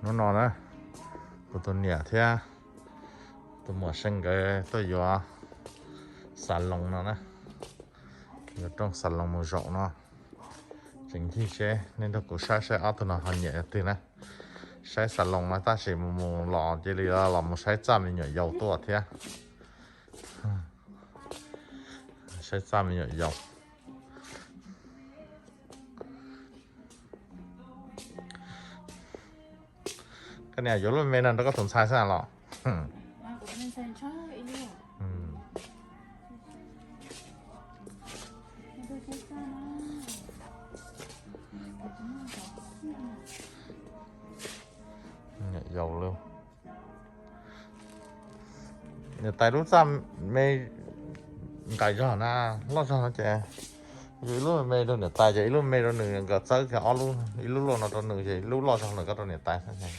nó đó tôi nhẹ thế tôi mua sinh cái tôi vừa salon nó nè trong salon một rộng nó chính khi xe nên tôi cũng sẽ ở tôi nó hơi nhẹ từ nè sẽ salon mà ta chỉ một lọ chỉ là một sẽ chạm mình nhỏ dầu to thế sẽ chạm mình nhỏ dầu cái này vô luôn mình nó có thùng sai sao lọ nhỏ dầu luôn nhà tay rút ra mê cái cho na lo cho nó trẻ dưới lúc mê đâu nhà tay vậy lúc mê đâu nửa gạt tới cái ó luôn lúc lo nó đâu nửa gì lúc lo xong rồi có đâu nhà tay thế này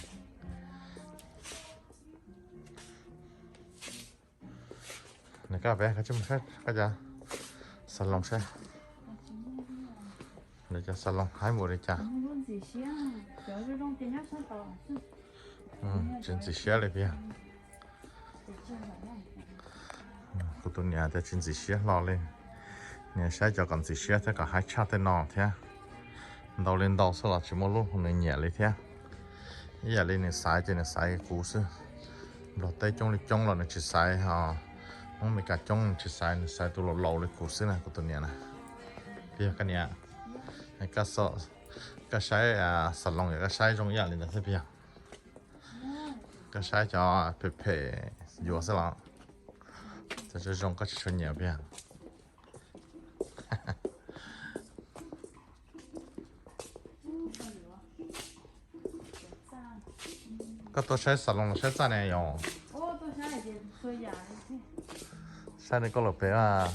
này các bé cái chung hết cái gì salon xe để cho salon hai mùa để trả chuyện gì xe này bây của tôi nhà thì chuyện gì xe lo lên nhà xe cho còn gì xe thế cả hai cha thế nọ thế đầu lên đầu sau là chỉ một lúc hôm nay nhẹ lên thế giờ lên này sai cũ xưa rồi tay trong là nó chỉ sai ha không mấy cả trong chỉ sai tôi lâu lên cũ xưa này của tôi nhà này bây giờ cái nhà này cái sai salon cái sai trong nhà lên là thế bây giờ cái sai cho phê vừa sẽ là cho trong cái chuyện nhà bây giờ cái tôi sai salon sai ra này rồi sai này có lộc bé à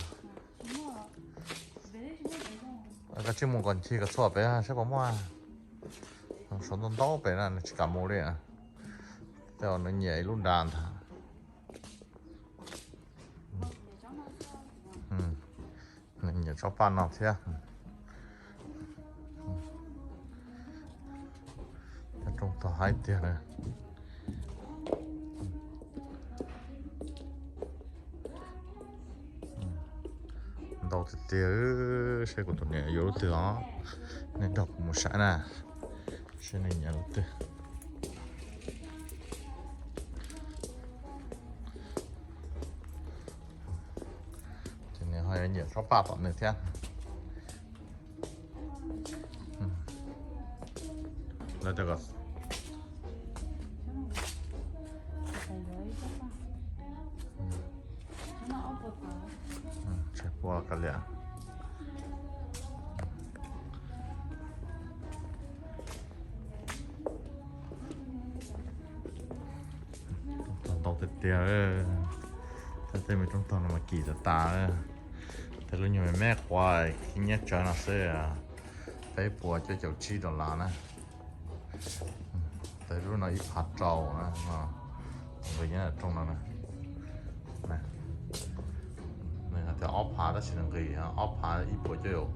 cái chuyên môn còn chi cái số bé à sẽ có mua số đông đau bé là chỉ cả mua đấy à theo nó nhảy luôn đàn thà nó nhảy cho pan nào thế trong tàu hai tiền này đầu thì tiền xe của tụi này yếu từ đó nên đọc một xã nè xe này nhà từ thì này hơi nhiều shop ba tận này thế là được rồi chạy qua cái lẽ đầu thì tiền thế mình trong tàu nó mà kỳ ta thế lúc nhiều mẹ qua khi nhét cho nó sẽ phải bùa cho cháu chi đó là nè thế lúc nó ít hạt trâu nè vì nhá trong đó nè nè này thì ốp hạt đó chỉ là người ốp hạt ít bùa cho yêu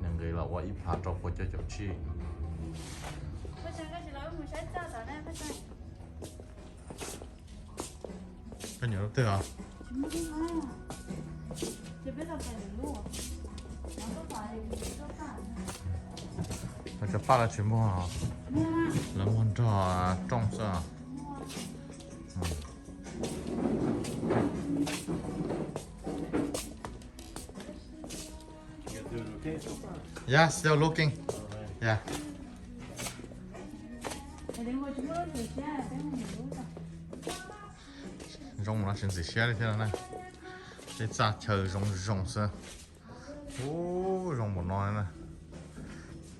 nên người là qua ít hạt trâu bùa cho cháu chi cái nhiều thứ à nóจะ发了全部啊，人问这种是啊，Yeah, still looking. Yeah. Rong là chuyện gì xe thế này, cái giá chờ rong xe, rong một nói này.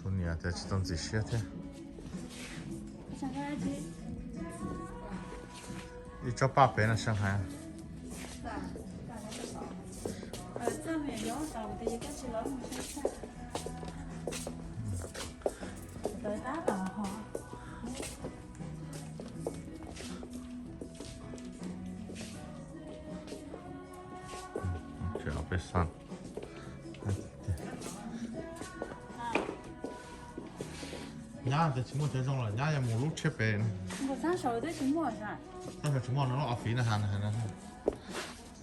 Tôi nhớ thì chỉ tốn gì xe thế đi cho ba bé là Shanghai chỉ ở bên sân nhá thì chỉ một chơi trong là nhá nhà một lúc chết bền một sáng sớm tới chín muồi rồi ta phải chỉ một nó ở phía là hàng này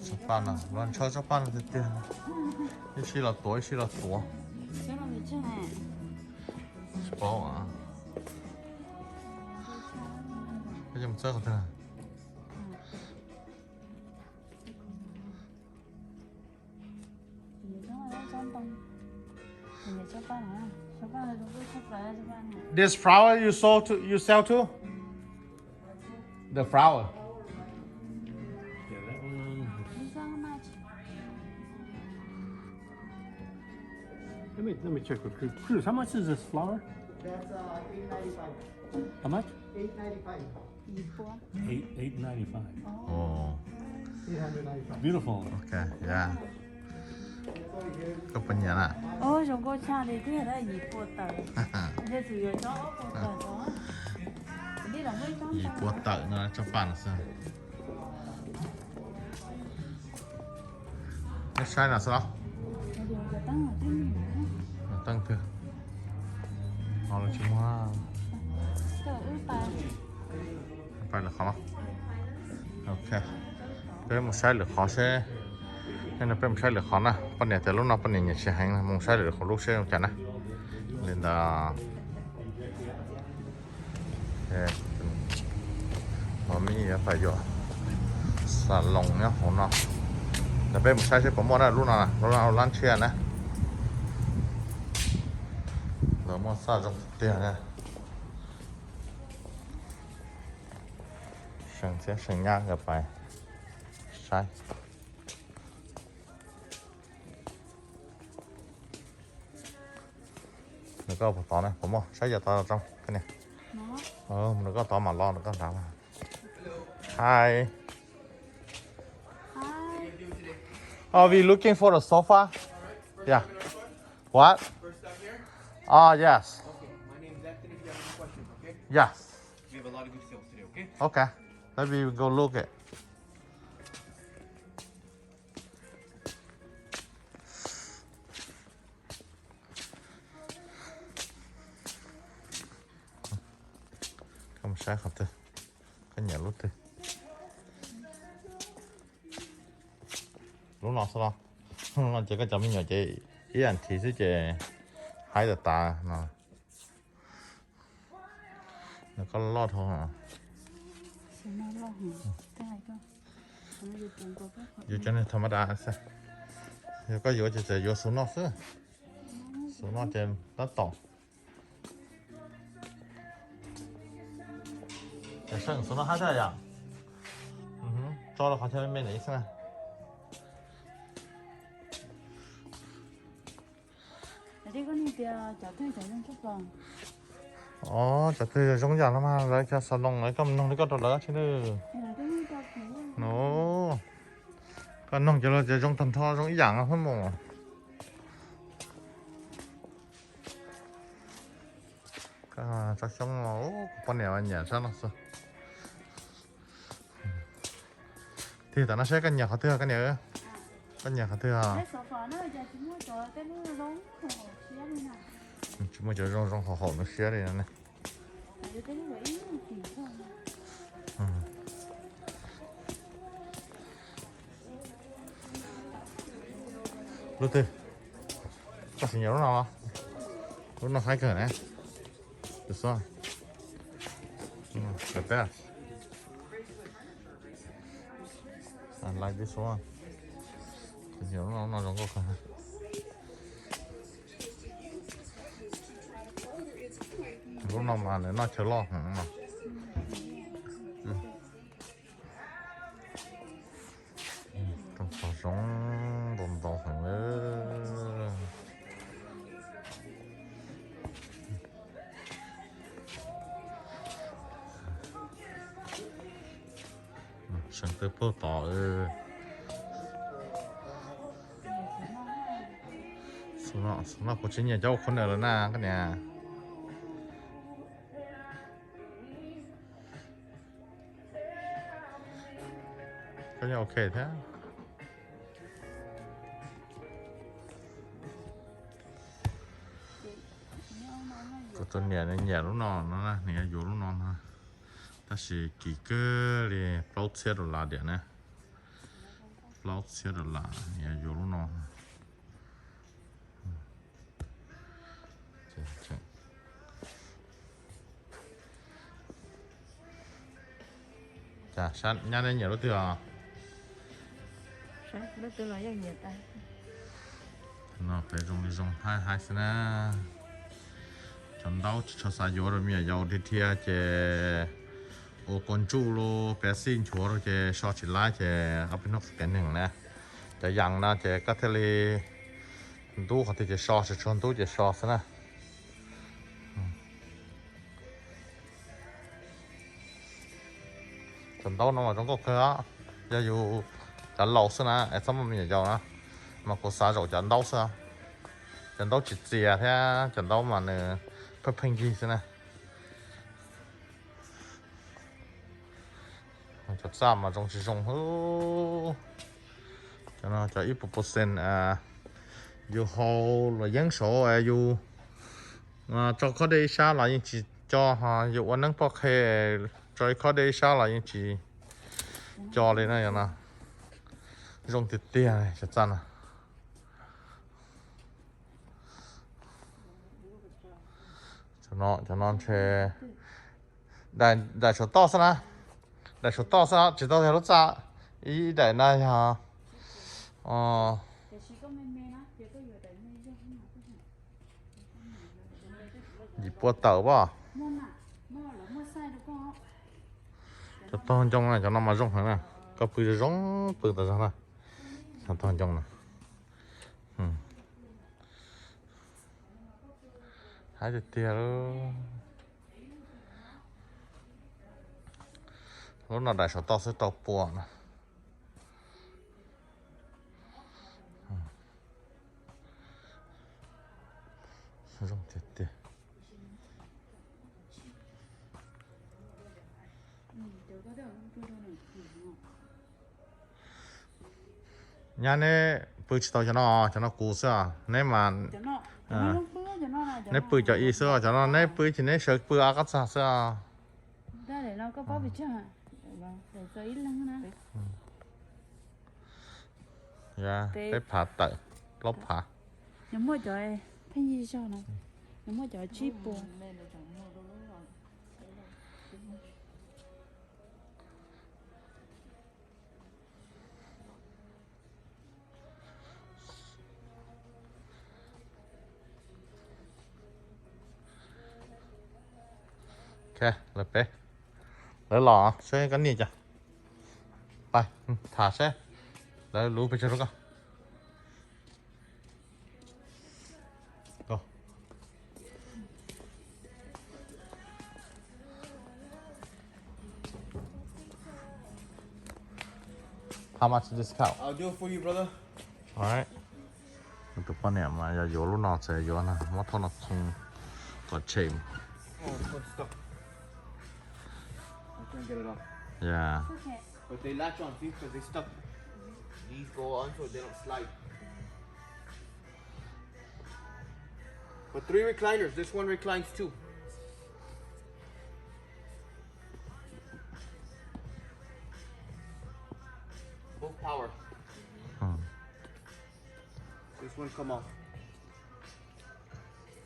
sắp ban à lần chơi sắp ban thì tiền cái gì là tuổi gì là tuổi cái nó bị chết này bao à cái gì mà chơi không thế nào This flower you sold to you sell to? The flower. Yeah, that one. Let me check with Cruz. How much is this flower? That's $8.95. How much? $8.95. $8.95. Oh, $895. Beautiful. okay, yeah. Có bên nhà nè. ôi chúng cô cha thì cái đó gì của tờ thế chủ yếu cho của tờ đó đi là mấy con Gì bùa tự nó cho bạn sao? Cái sai là sao? điều cái tăng ở trên Tăng thư. Họ là chim hoa. tờ ư tài Phải là khó lắm. Ok. Cái một sai là khó sẽ nên là một sai là khó nè. Bên này từ lúc nào bên này nhận sẽ hành một sai là khó lúc sẽ chẳng nè. Nên là mà mình phải vô xả lồng nhá hôm nào để bên một sai sẽ có món này lúc nào lan chia nè rồi món xả trong tiền nè sừng nhang gặp phải sai nó có một tỏ này có một sai giờ tao trong cái này nó nó có tỏ mà lo nó có làm Hi. hai Are we looking for a sofa? Yeah. What? First stop here? Yes. Okay, my name's Anthony. If you have any questions, okay? Yes. We have a lot of good sales today, okay? Okay. Let me go look it. Không sai không thôi. Cái nhà lúc thôi. Lúc nào sao? Nó chỉ có chấm nhỏ chị ý anh thì sẽ chị hai giờ ta nó có lót thôi hả? nó lo hả cái này cơ nó đi cùng cô bác Dù cho nên thầm đa sao? Dù có dù chỉ dù số nó xưa số nó trên đất tổng để xem số nó hai thế à? Cho nó khó theo bên này xem đi con đi bia chở thuê chở lên chút vòng chả từ giống dạng lắm mà lấy cho salon lấy cầm nông lấy con đó chứ nữa là cái như con nó con nông cho là giống thần thọ giống dạng hơn mà cái chắc giống nó con nẻo anh nhỉ sao nó sao thì tao nó sẽ cái nhà khó thừa cái nẻo cái nhà khó thừa à cái sofa nó giờ chỉ mua cho cái nó lớn xía đi nè chúng mình cho rong hổ nó xé đi này cái nó bị kỳ thôi lúc tư có gì nhiều lúc nào lúc nào hai cửa này được rồi the best I like this one nhiều lúc nào nó giống có lúc nào mà nó chờ lo hả mà trong phòng sống đồng đồng hẳn nữa sân tới phố tỏ số nó có chính nhà cháu con ở đó na cái nhà cái nhà ok thế ตัวเนี่ยlúc nọ nó làเนี่ยอยู่lúc nọ nó ta chỉ kỳ cơ thì bao xe đồ là điện nè bao xe đồ làเนี่ยอยู่lúc nọ chà sát nhà này nhiều lúc tiêu à Sao? Nó tự nói rất nhiều tay. nó phải dùng hai xe nè chọn đâu cho sao vô rồi mình giàu đi theo chế ô con chú lô bé xin chúa rồi chế so chỉ lá chế áp nó cái này nè chế yang na chế các thế li đủ họ thì chế so sẽ chọn đủ chế so thế nè chọn đâu nó mà trong có cái á giờ dù chọn lâu xưa nè em xong mình giàu nè mà có sao rồi chọn đâu xưa chọn đâu chỉ chè thế chọn đâu mà nè phải phanh gì thế nè cho sao mà trong chỉ dùng hứ cho nó cho ít % dù hồ là dân số dù mà cho có đây sao là những chỉ cho họ dù anh nâng bọc hệ cho có đây sao là những chỉ cho lên này nè dùng tiền tiền này cho chân à cho nó chơi đại số to sao nè đại số to sao chỉ to theo lúc xa ý đại này hả Để chỉ có men á, chỉ có vừa đấy men chứ không gì bùa tàu ba mua nè, mua là mua sai được không? cho to trong này cho nó mà rong hả nè có bự rong bự tao ra cho to trong này hai đứa tia lúc nào đại số to sẽ to bùa nè rong tia nhà này bự chỉ to cho nó cũ xưa nếu mà Cho nó lúc bữa cho nó là nếu bự cho y xưa cho nó nếu bự chỉ nếu sợ bự ác sao xưa ra để nó có bó bị chứ hả? Vâng, để cho ít lắm nè. dạ cái phá tự lốp phá Nhóm mua cho em, thấy gì sao nè? Nhóm mua cho chip bùa. ok là bé lấy lò xe cái gì chảไปthả xe lấy lúไปchơi rồi go how much is this cow I'll do it for you, brother. alright tụi con này mà giờ vô lúc nào sẽ vô nè mất thôi nó không có chìm Oh, it's stuck. I'm trying to get it off. yeah But they latch on, see, because they stuck. These go on so they don't slide. But 3 recliners. This one reclines too. Full power. This one come off.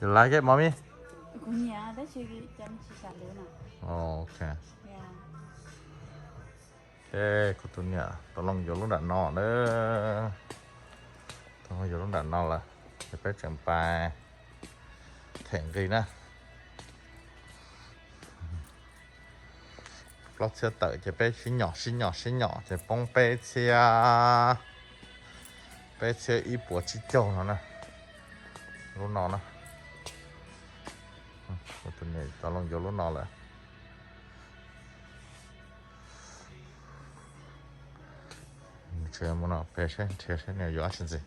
you like it mommy Cũng nhà đấy chị chăm chị sẵn nữa nè. ok Yeah. ok của tôi nhỉ tôi long vô lúc đạn nọ nữa tôi vô lúc đạn nọ là cái bé chẳng bài thèn gì nè lót xe tự cái bé xí nhỏ cái bông bé xe ít bùa chỉ châu nó nè lúc nọ nè của tôi nhỉ tôi long vô lúc nọ là chơi món nào bé xe thế này vô ăn gì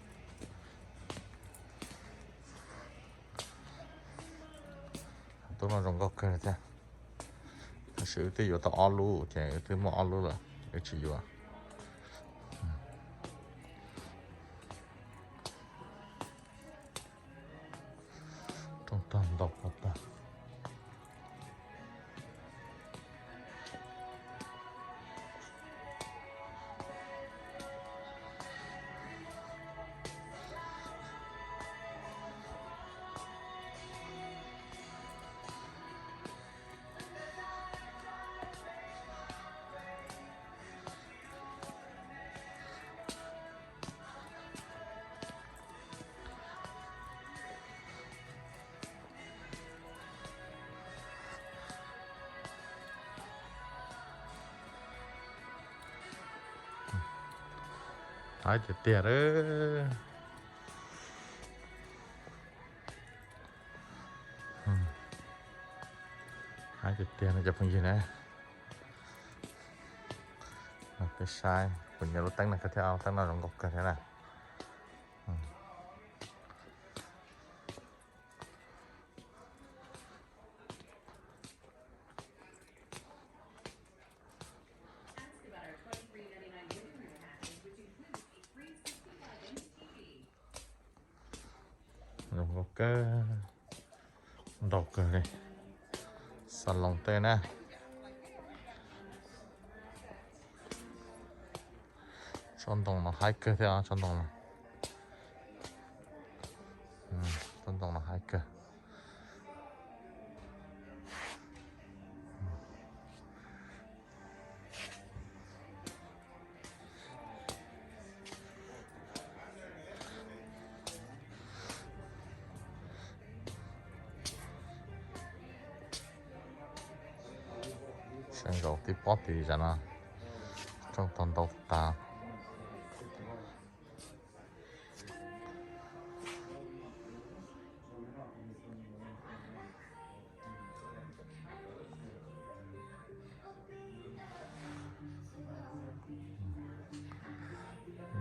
tôi nói rằng có cái thế sự tí vô tao alu chạy tí mua alu là cái chỉ vô trong tâm đọc ta Ai chết tiệt đấy. Ai chết tiệt nó chụp hình gì này. Cái sai, mình nhớ lúc tăng này cái theo tăng nào trong góc cái thế này. Dùng góc cái đầu cờ này, sàn lòng tê nè. 전동 나 하이크 해야 전동 나. 전동 나 하이크. 생각 어디 버티잖아. 좀 돈도 없다.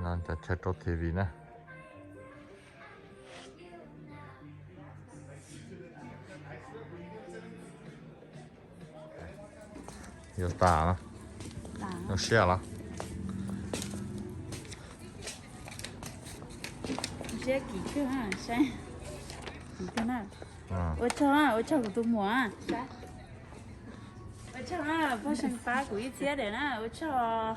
난 저 제토 TV네. 이거 따나? 이거 쉐라? sẽ kỹ chưa ha sẽ kỹ thế nào 응. ở cho của tôi mua à ở cho phát sinh phá của ít thế để nó ở cho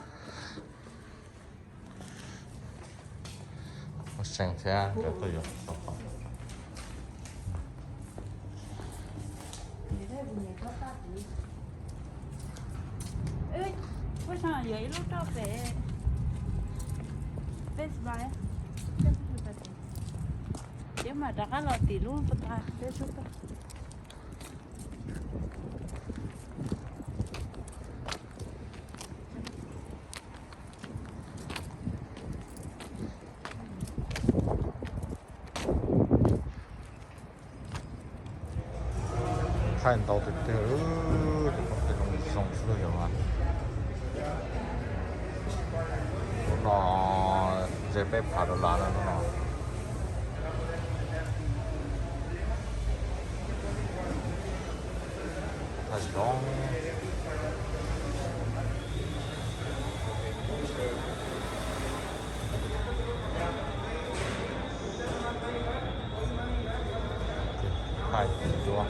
생태야. 그것도 요. ơi có sao vậy lúc đó về bài nếu mà đã là tỷ luôn tất cả thế chút đó看到的这种松树有吗？nó dễ bếp phá đồ lá nó thật giống hai đúng không?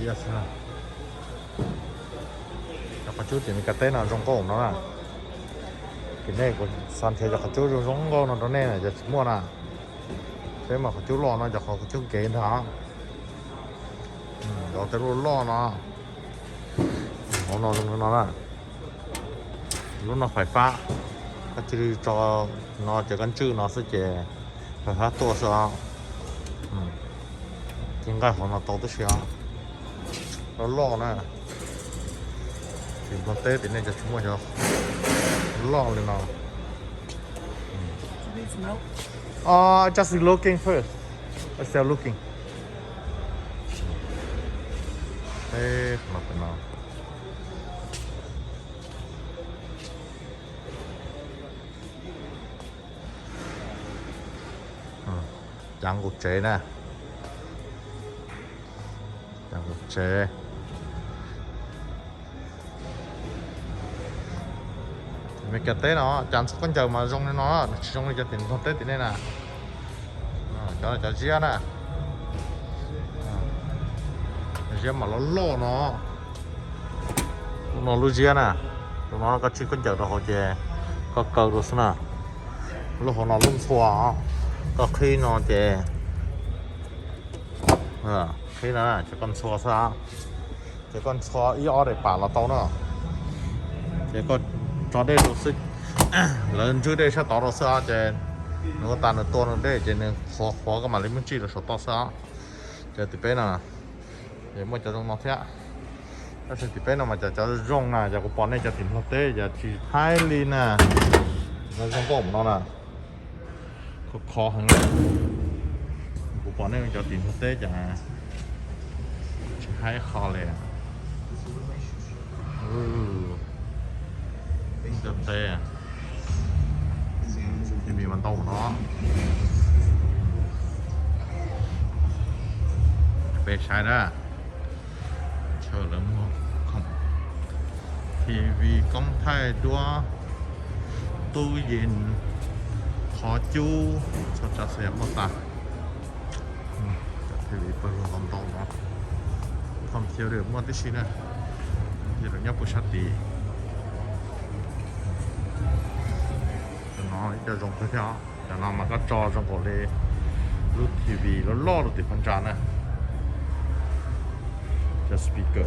Yes ha. Cho có chút thì mình cắt tên nào trong cổ nó là cái này của san thế cho có chút trong cổ nó đó này là just mua nè. Thế mà có chút lo nó cho có chút kế đó. Đó cái lo nó. Nó trong nó là lúc nó phải phá cái chữ cho nó chỉ cần chữ nó sẽ chế phải phá to sao. Chính cái họ nó to tới sao. Nó lo nè thì con tết thì nên cho chúng cho lo lên nào. Just looking first. I'm still looking. Ê, nó phải nào. Chẳng cục chế nè. Chẳng cục chế. Mấy cái tết nó chẳng con chờ mà rong nó rong cho tiền con tết thì nên là cho chia nè chia mà nó lo nó lu chia nè nó có chỉ con chờ đó họ chè có cầu được nè lúc họ nó lung xòa có khi nó chè khi nó cho con xòa sao chỉ còn cho ý ở để bà là tao nữa chỉ còn cho đây đồ sức lần trước đây sẽ tao đồ sức chỉ nó tàn được to nó đây chỉ nên khó khó cái mà lấy mình chỉ là số to sao chỉ từ bên nào chỉ một chỗ trong nó thếถ้าสิ่งที่เป็นออกมาจะร่องนะจะกูปอนเนี่ยจะถิ่นโฮเต้จะที่ไทยลีน่ะแล้วก็ผมนอนน่ะคอหังเลยกูปอนเนี่ยจะถิ่นโฮเต้จะใช้คอเลยจะเต้ที่มีมันโตเนาะไปใช้ได้เชื่อแล้วมั้งTV công thái đua tu yên khó chú cho xem một ta TV bật lòng tàu đó không chiều được mua tí xí nè thì được nhấp bút sát tí cho nó cho dùng cái theo cho nó mà có cho trong cổ lê lúc TV nó lo được thì phân tràn nè cho speaker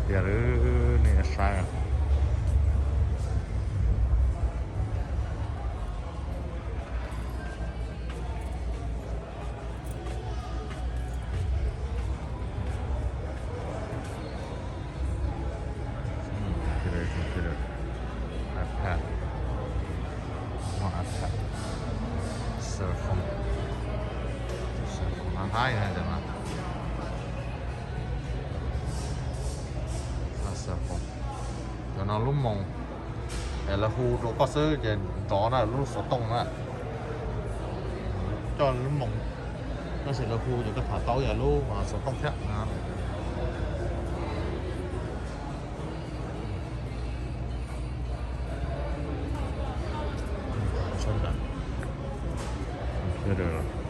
dia ni saya tidak iPad iPad server hai này jangan cho nó lúc mong là khu đồ có sơ thì đó là lúc số tông á cho lúc mong nó sẽ là khu thì có thả tàu giờ lúc mà số tông khác nè chưa được